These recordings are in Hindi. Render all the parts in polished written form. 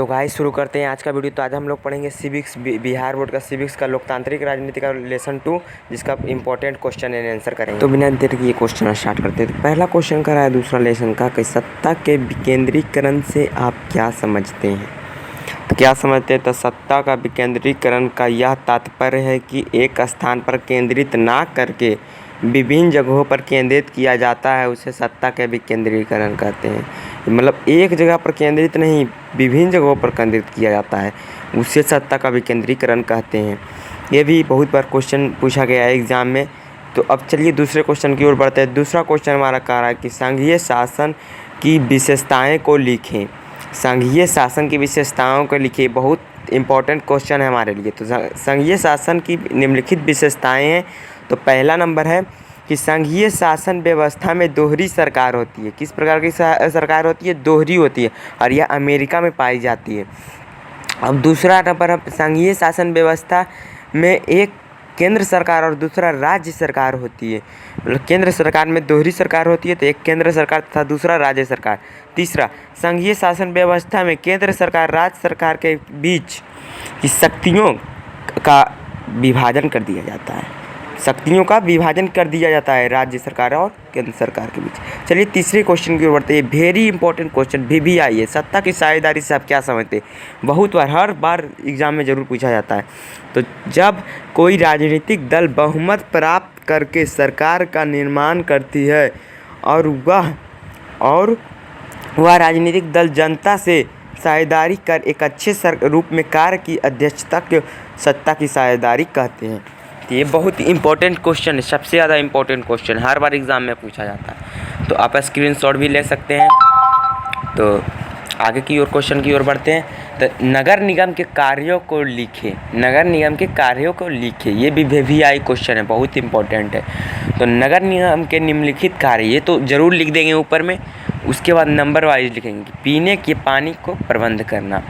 भाई शुरू करते हैं आज का वीडियो। तो आज हम लोग पढ़ेंगे सिविक्स, बिहार बोर्ड का सिविक्स का लोकतांत्रिक राजनीति का लेसन 2, जिसका इंपॉर्टेंट क्वेश्चन एंड आंसर करेंगे। तो बिना देर के ये क्वेश्चन स्टार्ट करते हैं। तो पहला क्वेश्चन का है दूसरा लेसन का कि सत्ता के विकेंद्रीकरण से आप क्या समझते हैं। तो क्या समझते हैं, तो सत्ता का विकेंद्रीकरण का यह तात्पर्य है कि एक स्थान पर केंद्रित ना करके विभिन्न जगहों पर केंद्रित किया जाता है, उसे सत्ता के विकेंद्रीकरण कहते हैं। मतलब एक जगह पर केंद्रित नहीं, विभिन्न जगहों पर केंद्रित किया जाता है, उसे सत्ता का विकेंद्रीकरण कहते हैं। ये भी बहुत बार क्वेश्चन पूछा गया है एग्ज़ाम में। तो अब चलिए दूसरे क्वेश्चन की ओर बढ़ते हैं। दूसरा क्वेश्चन हमारा कह रहा है कि संघीय शासन की विशेषताएं को लिखें। संघीय शासन की विशेषताओं को लिखिए, बहुत इंपॉर्टेंट क्वेश्चन है हमारे लिए। तो संघीय शासन की निम्नलिखित विशेषताएं हैं। तो पहला नंबर है कि संघीय शासन व्यवस्था में दोहरी सरकार होती है। किस प्रकार की सरकार होती है? दोहरी होती है, और यह अमेरिका में पाई जाती है। अब दूसरा नंबर है संघीय शासन व्यवस्था में एक केंद्र सरकार और दूसरा राज्य सरकार होती है। मतलब केंद्र सरकार में दोहरी सरकार होती है, तो एक केंद्र सरकार तथा दूसरा राज्य सरकार। तीसरा, संघीय शासन व्यवस्था में केंद्र सरकार राज्य सरकार के बीच की शक्तियों का विभाजन कर दिया जाता है। शक्तियों का विभाजन कर दिया जाता है राज्य सरकार और केंद्र सरकार के बीच। चलिए तीसरे क्वेश्चन की ओर बढ़ते हैं। वेरी इंपॉर्टेंट क्वेश्चन VVI है। सत्ता की साझेदारी से आप क्या समझते हैं? बहुत बार, हर बार एग्जाम में ज़रूर पूछा जाता है। तो जब कोई राजनीतिक दल बहुमत प्राप्त करके सरकार का निर्माण करती है और वह राजनीतिक दल जनता से साझेदारी कर एक अच्छे रूप में कार्य की अध्यक्षता को सत्ता की साझेदारी कहते हैं। ये बहुत इंपॉर्टेंट क्वेश्चन है, सबसे ज़्यादा इंपॉर्टेंट क्वेश्चन, हर बार एग्ज़ाम में पूछा जाता है। तो आप स्क्रीनशॉट भी ले सकते हैं। तो आगे की ओर क्वेश्चन की ओर बढ़ते हैं। तो नगर निगम के कार्यों को लिखें। नगर निगम के कार्यों को लिखें, ये भी VVI क्वेश्चन है, बहुत इंपॉर्टेंट है। तो नगर निगम के निम्नलिखित कार्य, ये तो ज़रूर लिख देंगे ऊपर में। उसके बाद नंबर वाइज लिखेंगे कि पीने के पानी को प्रबंध करना।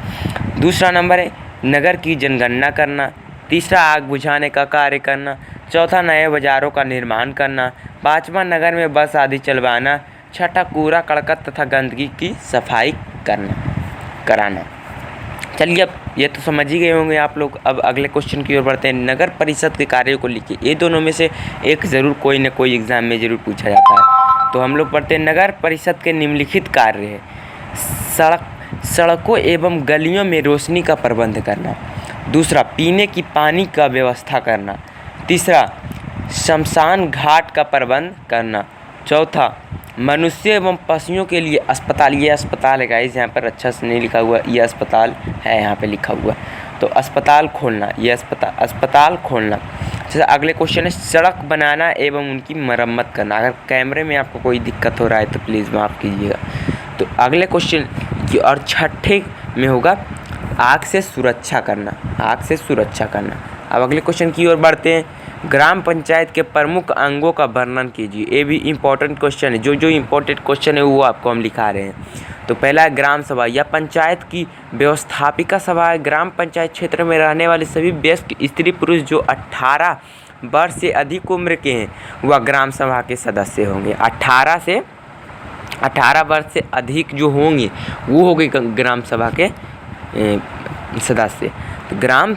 दूसरा नंबर है नगर की जनगणना करना। तीसरा, आग बुझाने का कार्य करना। चौथा, नए बाज़ारों का निर्माण करना। पाँचवा, नगर में बस आदि चलवाना। छठा, कूड़ा करकट तथा गंदगी की सफाई कराना। चलिए अब ये तो समझ ही गए होंगे आप लोग। अब अगले क्वेश्चन की ओर बढ़ते हैं। नगर परिषद के कार्यों को लिखिए। ये दोनों में से एक ज़रूर कोई न कोई एग्ज़ाम में ज़रूर पूछा जाता है। तो हम लोग पढ़ते हैं नगर परिषद के निम्नलिखित कार्य है। सड़कों एवं गलियों में रोशनी का प्रबंध करना। दूसरा, पीने की पानी का व्यवस्था करना। तीसरा, शमशान घाट का प्रबंध करना। चौथा, मनुष्य एवं पशुओं के लिए अस्पताल। ये अस्पताल है गाइस, यहाँ पर अच्छा से नहीं लिखा हुआ, ये अस्पताल है यहाँ पे लिखा हुआ। तो अस्पताल खोलना, ये अस्पताल खोलना। जैसे अगले क्वेश्चन है सड़क बनाना एवं उनकी मरम्मत करना। अगर कैमरे में आपको कोई दिक्कत हो रहा है तो प्लीज़ माफ़ कीजिएगा। तो अगले क्वेश्चन और छठे में होगा आग से सुरक्षा करना। आग से सुरक्षा करना। अब अगले क्वेश्चन की ओर बढ़ते हैं। ग्राम पंचायत के प्रमुख अंगों का वर्णन कीजिए। ये भी इम्पोर्टेंट क्वेश्चन है। जो इम्पोर्टेंट क्वेश्चन है वो आपको हम लिखा रहे हैं। तो पहला है ग्राम सभा, यह पंचायत की व्यवस्थापिका सभा है। ग्राम पंचायत क्षेत्र में रहने वाले सभी वयस्क स्त्री पुरुष जो 18 वर्ष से अधिक उम्र के हैं वह ग्राम सभा के सदस्य होंगे। 18 वर्ष से अधिक जो होंगे वो हो गए ग्राम सभा के सदस्य। तो ग्राम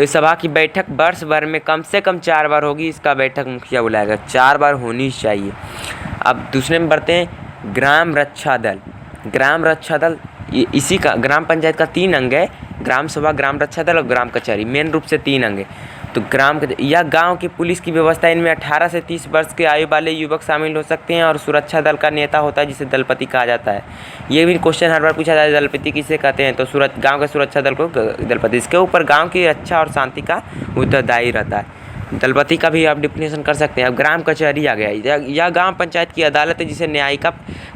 सभा की बैठक वर्ष भर में कम से कम 4 बार होगी। इसका बैठक मुखिया बुलाएगा, 4 बार होनी चाहिए। अब दूसरे में बढ़ते हैं ग्राम रक्षा दल। ग्राम रक्षा दल इसी का ग्राम पंचायत का 3 अंग है। ग्राम सभा, ग्राम रक्षा दल और ग्राम कचहरी, मेन रूप से 3 अंग है। तो यह गांव की पुलिस की व्यवस्था, इनमें 18 से 30 वर्ष के आयु वाले युवक शामिल हो सकते हैं। और सुरक्षा दल का नेता होता है जिसे दलपति कहा जाता है। ये भी क्वेश्चन हर बार पूछा जाता है, दलपति किसे कहते हैं? तो गांव के सुरक्षा दल को दलपति। इसके ऊपर गांव की रक्षा और शांति का उत्तरदायी रहता है। दलपति का भी आप डिफिनेशन कर सकते हैं। अब ग्राम कचहरी आ गया। यह ग्राम पंचायत की अदालत है जिसे न्यायिक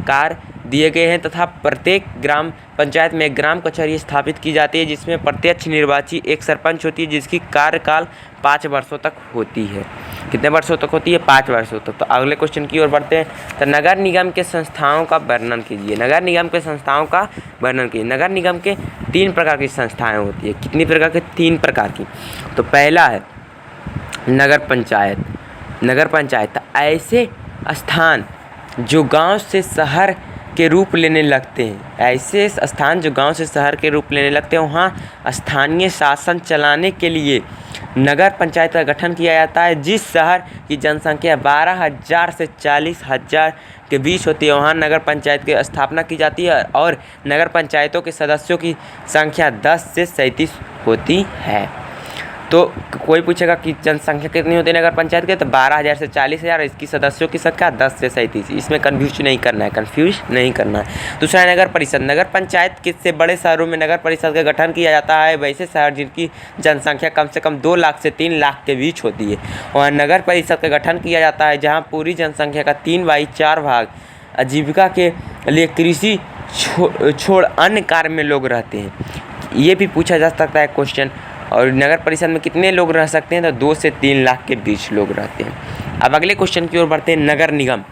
कार्य दिए गए हैं तथा प्रत्येक ग्राम पंचायत में एक ग्राम कचहरी स्थापित की जाती है जिसमें प्रत्यक्ष निर्वाचित एक सरपंच होती है जिसकी कार्यकाल 5 वर्षों तक होती है। कितने वर्षों तक होती है? 5 वर्षों तक। तो अगले क्वेश्चन की ओर बढ़ते हैं। तो नगर निगम के संस्थाओं का वर्णन कीजिए। नगर निगम के संस्थाओं का वर्णन कीजिए। नगर निगम के 3 प्रकार की संस्थाएँ होती है। कितनी प्रकार की? 3 प्रकार की। तो पहला है नगर पंचायत। नगर पंचायत ऐसे स्थान जो गाँव से शहर के रूप लेने लगते हैं। ऐसे स्थान जो गांव से शहर के रूप लेने लगते हैं वहाँ स्थानीय शासन चलाने के लिए नगर पंचायत का गठन किया जाता है। जिस शहर की जनसंख्या 12,000 से 40,000 के बीच होती है वहाँ नगर पंचायत की स्थापना की जाती है और नगर पंचायतों के सदस्यों की संख्या 10 से 37 होती है। तो कोई पूछेगा कि जनसंख्या कितनी होती है नगर पंचायत के, तो 12,000 से 40,000, इसकी सदस्यों की संख्या 10 से 37। इसमें कन्फ्यूज नहीं करना है। दूसरा है नगर परिषद। नगर पंचायत के से बड़े शहरों में नगर परिषद का गठन किया जाता है। वैसे शहर जिनकी जनसंख्या कम से कम 2 लाख से 3 लाख के बीच होती है वहाँ नगर परिषद का गठन किया जाता है, जहाँ पूरी जनसंख्या का 3/4 भाग आजीविका के लिए कृषि छोड़ अन्य कार्य में लोग रहते हैं। ये भी पूछा जा सकता है क्वेश्चन। और नगर परिषद में कितने लोग रह सकते हैं, तो 2 से 3 लाख के बीच लोग रहते हैं। अब अगले क्वेश्चन की ओर बढ़ते हैं। नगर निगम,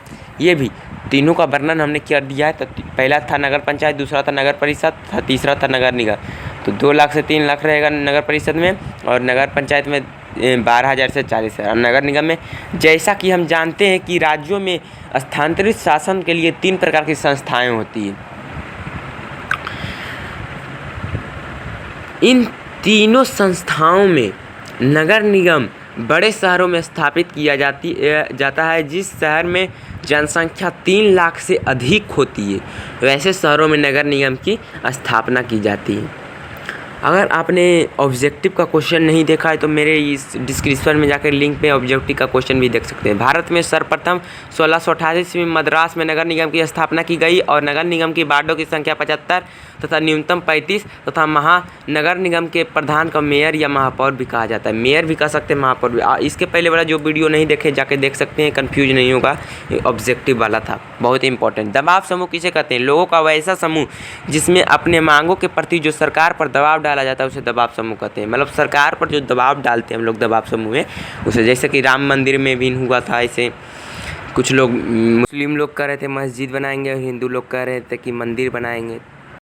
ये भी तीनों का वर्णन हमने कर दिया है। तो पहला था नगर पंचायत, दूसरा था नगर परिषद, तीसरा था नगर निगम। तो 2 लाख से 3 लाख रहेगा नगर परिषद में और नगर पंचायत में 12,000 से 40,000। नगर निगम में जैसा कि हम जानते हैं कि राज्यों में स्थानांतरित शासन के लिए 3 प्रकार की संस्थाएँ होती हैं। इन तीनों संस्थाओं में नगर निगम बड़े शहरों में स्थापित किया जाता है जिस शहर में जनसंख्या 3 लाख से अधिक होती है, वैसे शहरों में नगर निगम की स्थापना की जाती है। अगर आपने ऑब्जेक्टिव का क्वेश्चन नहीं देखा है तो मेरे इस डिस्क्रिप्शन में जाकर लिंक पे ऑब्जेक्टिव का क्वेश्चन भी देख सकते हैं। भारत में सर्वप्रथम 1688 में मद्रास में नगर निगम की स्थापना की गई और नगर निगम की वार्डों की संख्या 75 तथा न्यूनतम 35 तथा महानगर निगम के प्रधान का मेयर या महापौर भी कहा जाता है। मेयर भी कह सकते हैं, महापौर भी। इसके पहले वाला जो वीडियो नहीं देखे जाके देख सकते हैं, कन्फ्यूज नहीं होगा। ऑब्जेक्टिव वाला था, बहुत इंपॉर्टेंट। दबाव समूह किसे कहते हैं? लोगों का वैसा समूह जिसमें अपने मांगों के प्रति जो सरकार पर दबाव डाला जाता है उसे दबाव समूह कहते हैं। मतलब सरकार पर जो दबाव डालते हैं हम लोग दबाव समूह में उसे, जैसे कि राम मंदिर में भी हुआ था। ऐसे कुछ लोग, मुस्लिम लोग कह रहे थे मस्जिद बनाएंगे और हिंदू लोग कह रहे थे कि मंदिर बनाएंगे।